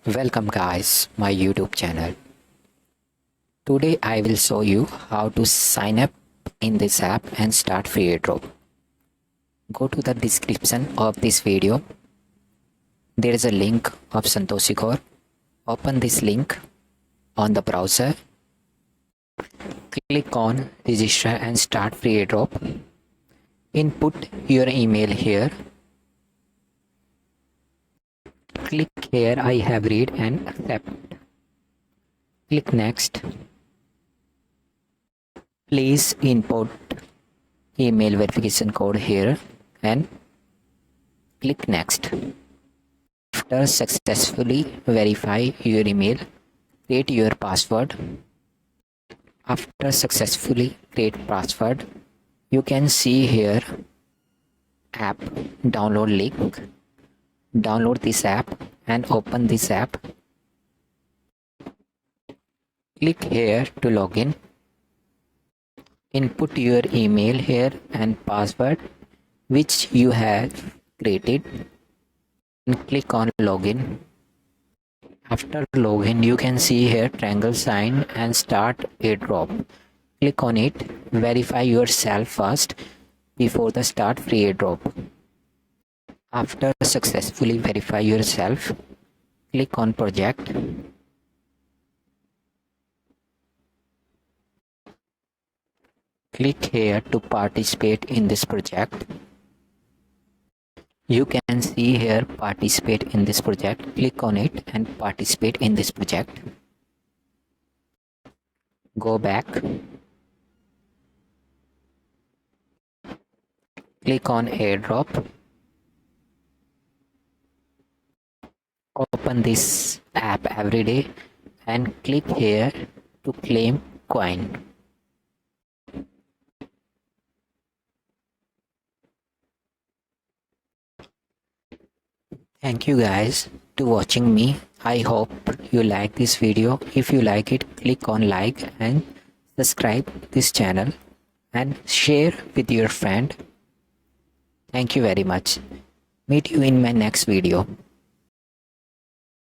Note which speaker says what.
Speaker 1: Welcome guys, my YouTube channel. Today I will show you how to sign up in this app and start free airdrop. Go to the description of this video. There is a link of Satoshi Core. Open this link on the browser. Click on register and start free airdrop. Input your email here. Click here I have read and accept. Click next. Please input email verification code here and click next. After successfully verify your email, create your password. After successfully create password, you can see here app download link. Download this app and open this app. Click here to login. Input your email here and password which you have created and click on login. After login, you can see here triangle sign and start airdrop. Click on it. Verify yourself first before the start free airdrop. After successfully verify yourself, click on project. Click here to participate in this project. You can see here participate in this project. Click on it and participate in this project. Go back. Click on airdrop. Open this app every day and click here to claim coin. Thank you guys to watching me. I hope you like this video. If you like it, click on like and subscribe this channel and share with your friend. Thank you very much. Meet you in my next video.